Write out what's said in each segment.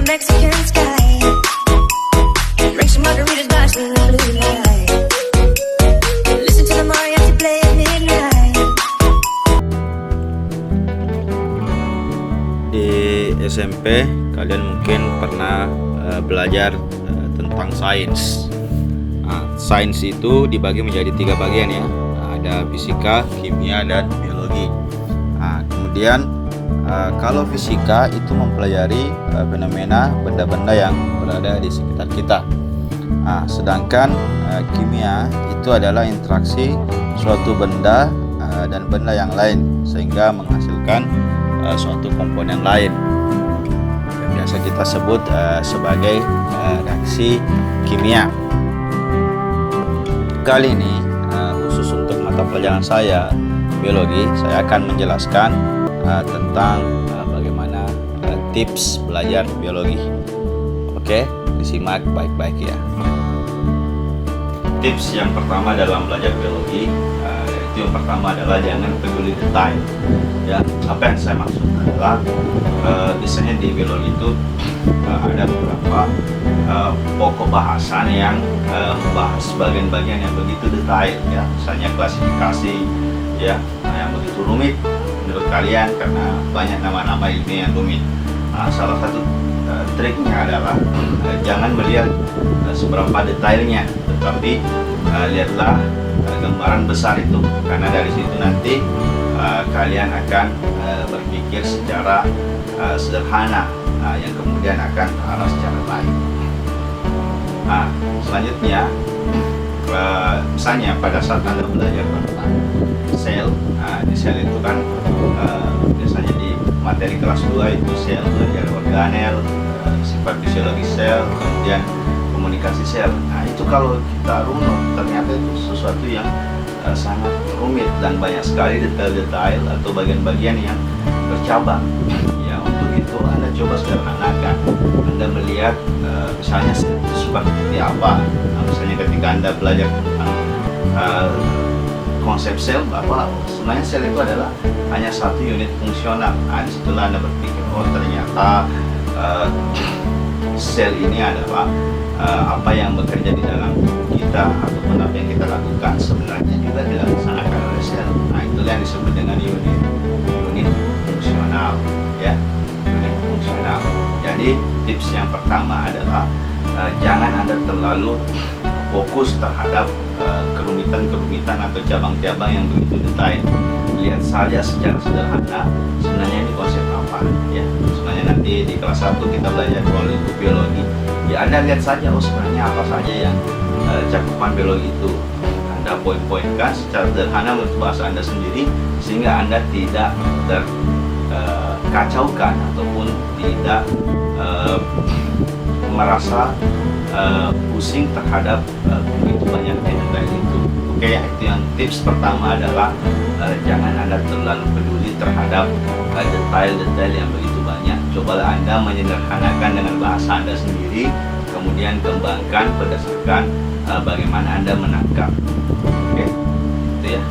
Mexican sky. Drink some margaritas by some blue light. Listen to the mariachi play at midnight. Di SMP kalian mungkin pernah belajar tentang sains. Sains itu dibagi menjadi 3 bagian ya. Ada fisika, kimia, dan biologi. Kemudian kalau fisika itu mempelajari fenomena benda-benda yang berada di sekitar kita. Sedangkan kimia itu adalah interaksi suatu benda dan benda yang lain sehingga menghasilkan suatu komponen lain. Biasa kita sebut sebagai reaksi kimia. Kali ini khusus untuk mata pelajaran saya biologi, saya akan menjelaskan tentang bagaimana tips belajar biologi. Oke, disimak baik-baik ya. Tips yang pertama dalam belajar biologi itu yang pertama adalah jangan peduli detail. Ya, apa yang saya maksud adalah biasanya di biologi itu ada beberapa pokok bahasan yang membahas bagian-bagian yang begitu detail ya, misalnya klasifikasi ya, yang begitu rumit menurut kalian karena banyak nama-nama ilmiah yang rumit. Salah satu triknya adalah jangan melihat seberapa detailnya, tetapi lihatlah gambaran besar itu, karena dari situ nanti kalian akan berpikir secara sederhana yang kemudian akan terarah secara baik. Selanjutnya misalnya pada saat Anda belajar tentang sel, di sel itu kan biasanya di materi kelas 2 itu sel, belajar organel, sifat fisiologi sel, kemudian komunikasi sel. Itu kalau kita runut ternyata itu sesuatu yang sangat rumit dan banyak sekali detail-detail atau bagian-bagian yang bercabang. Ya, untuk itu Anda coba sederhanakan. Anda melihat misalnya sel itu seperti apa. Misalnya ketika Anda belajar tentang konsep sel, bahwa sebenarnya sel itu adalah hanya satu unit fungsional. Disitulah Anda berpikir, oh ternyata sel ini adalah apa yang bekerja di dalam kita ataupun apa yang kita lakukan sebenarnya juga dilaksanakan oleh sel. Itulah yang disebut dengan unit fungsional ya, unit fungsional. Jadi tips yang pertama adalah jangan Anda terlalu fokus terhadap kerumitan atau cabang-cabang yang begitu detail. Lihat saja secara sederhana sebenarnya ini konsep apa ya. Sebenarnya nanti di kelas 1 kita belajar lingkup biologi. Ya, Anda lihat saja sebenarnya apa saja yang cakupan biologi itu. Anda poin-poinkan secara sederhana menurut bahasa Anda sendiri sehingga Anda tidak terkacaukan ataupun tidak merasa pusing terhadap begitu banyak detail itu. Oke ya, itu yang tips pertama adalah jangan Anda terlalu peduli terhadap detail-detail yang begitu banyak. Cobalah Anda menyederhanakan dengan bahasa Anda sendiri, kemudian kembangkan berdasarkan bagaimana Anda menangkap. Oke, itu ya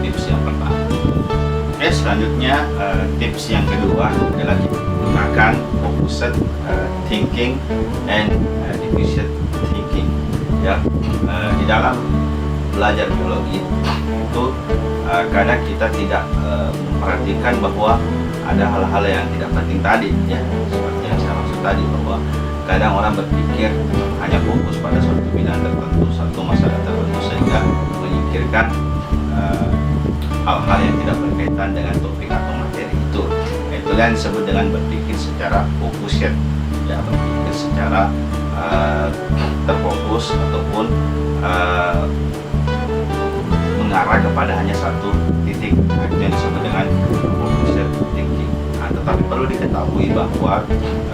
tips yang pertama. Oke, selanjutnya tips yang kedua adalah gunakan focused thinking and diffusion thinking. Ya, di dalam belajar biologi itu kadang kita tidak memperhatikan bahwa ada hal-hal yang tidak penting tadi ya, seperti yang saya maksud tadi, bahwa kadang orang berpikir hanya fokus pada suatu bidang tertentu, satu masalah tertentu, sehingga menyingkirkan hal-hal yang tidak berkaitan dengan topik atau materi itu. Itulah yang disebut dengan berpikir secara fokus ya, berpikir secara terfokus ataupun mengarah kepada hanya satu titik. Itu yang disebut dengan fokus. tetapi perlu diketahui bahwa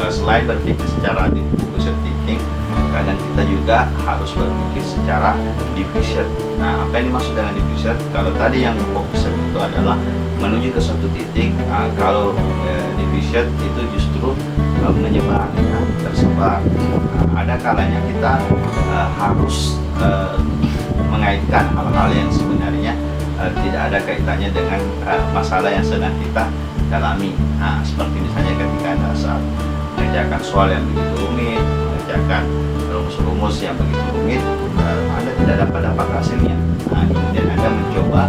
selain berpikir secara diffusion thinking, kadang kita juga harus berpikir secara diffusion. Nah, apa yang dimaksud dengan diffusion? Kalau tadi yang fokus itu adalah menuju ke suatu titik, kalau diffusion itu justru menyebar, ya, tersebar. Ada kalanya kita harus mengaitkan hal-hal yang sebenarnya tidak ada kaitannya dengan masalah yang sedang kita dalami. Nah, seperti misalnya ketika Anda saat mengerjakan soal yang begitu rumit, mengerjakan rumus-rumus yang begitu rumit, Anda tidak dapat hasilnya. Nah, kemudian Anda mencoba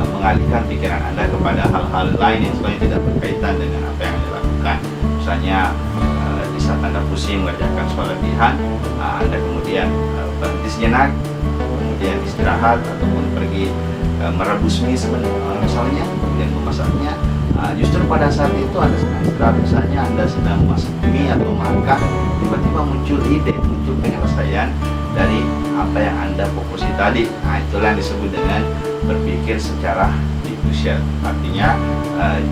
mengalihkan pikiran Anda kepada hal-hal lain yang sebenarnya tidak berkaitan dengan apa yang Anda lakukan. Misalnya di saat Anda pusing mengerjakan soal latihan, Anda kemudian berhenti sejenak, kemudian istirahat ataupun pergi merebus mie misalnya, kemudian memasaknya. Justru pada saat itu Anda sedang istirahat, misalnya Anda sedang memasak mie atau makan, tiba-tiba muncul ide, muncul penyelesaian dari apa yang Anda fokusi tadi. Nah, itulah yang disebut dengan berpikir secara diffusion. Artinya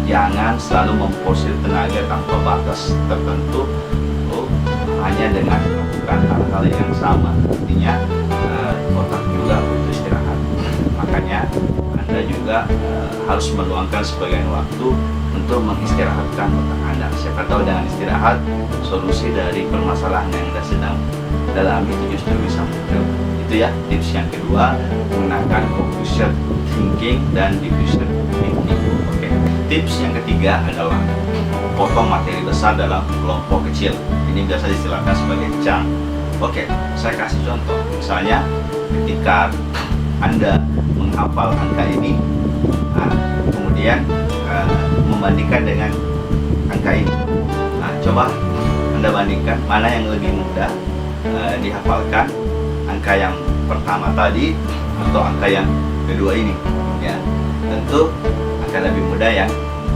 jangan selalu memforsir tenaga tanpa batas tertentu, hanya dengan melakukan hal-hal yang sama. Artinya otak juga butuh istirahat. Makanya Anda juga harus meluangkan sebagian waktu untuk mengistirahatkan otak Anda. Siapa tahu dengan istirahat, solusi dari permasalahan yang Anda sedang dalami itu justru bisa muncul. Itu ya tips yang kedua, menggunakan diffusion thinking dan diffusion thinking. Oke. Tips yang ketiga adalah potong materi besar dalam kelompok kecil. Ini biasa distilahkan sebagai chunk. Oke, saya kasih contoh. Misalnya ketika Anda menghafal angka ini, kemudian membandingkan dengan angka ini. Nah, coba Anda bandingkan mana yang lebih mudah dihafalkan, angka yang pertama tadi atau angka yang kedua ini. Ya, tentu akan lebih mudah yang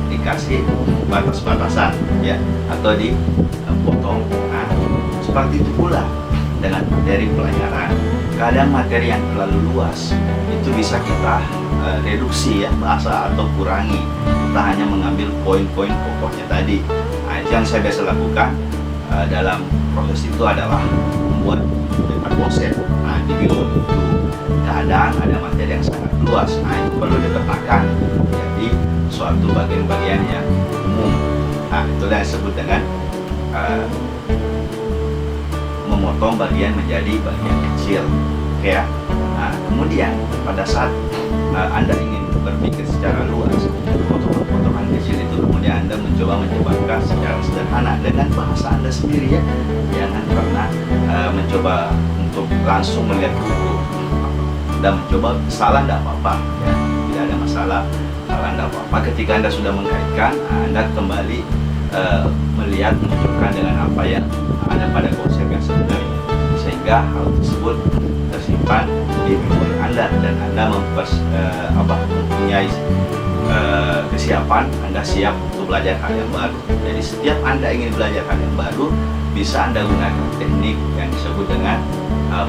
dikasih batas-batasan, ya, atau dipotong. Nah, seperti itu pula dengan materi pelajaran. Kadang materi yang terlalu luas itu bisa kita reduksi, ya, bahasa atau kurangi. Kita hanya mengambil poin-poin pokoknya tadi. Nah, itu yang saya biasa lakukan dalam proses itu adalah membuat paper konsep. Nah, di biro itu kadang ada materi yang sangat luas. Nah, itu perlu dipetakan jadi suatu bagian-bagian yang umum. Nah, itulah yang disebut dengan memotong bagian menjadi bagian kecil. Oke, ya. Nah, kemudian pada saat Anda ingin berpikir secara luas, potongan-potongan kecil itu kemudian Anda mencoba menjelaskan secara sederhana dengan bahasa Anda sendiri, ya. Jangan pernah mencoba untuk langsung melihat buku dan mencoba salah, tidak apa-apa, ya. Tidak ada masalah, salah tidak apa-apa. Ketika Anda sudah mengkaitkan, Anda kembali melihat, menunjukkan dengan apa yang ada pada konsep yang sebenarnya, sehingga hal tersebut tersimpan di memori Anda dan Anda mempunyai kesiapan. Anda siap untuk belajar hal yang baru. Jadi setiap Anda ingin belajar hal yang baru, bisa Anda gunakan teknik yang disebut dengan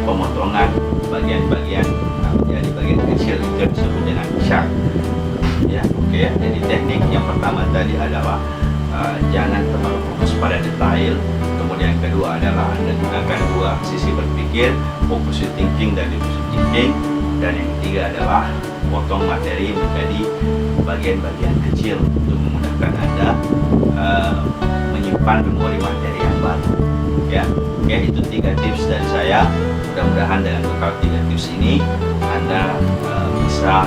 pemotongan bagian-bagian menjadi bagian kecil, itu yang disebut dengan chunk. Ya, oke, ya. Jadi teknik yang pertama tadi adalah jangan terlalu fokus pada detail. Kemudian yang kedua adalah Anda gunakan dua sisi berpikir, focus thinking dan diffusion thinking. Dan yang ketiga adalah potong materi menjadi bagian-bagian kecil untuk memudahkan Anda menyimpan memori materi yang baru. Ya, oke, itu 3 tips dari saya. Mudah-mudahan dengan bekal 3 tips ini Anda bisa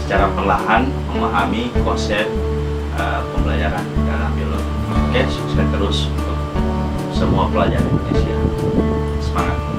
secara perlahan memahami konsep pembelajaran dalam biologi. Oke, sukses terus untuk semua pelajar Indonesia. Semangat.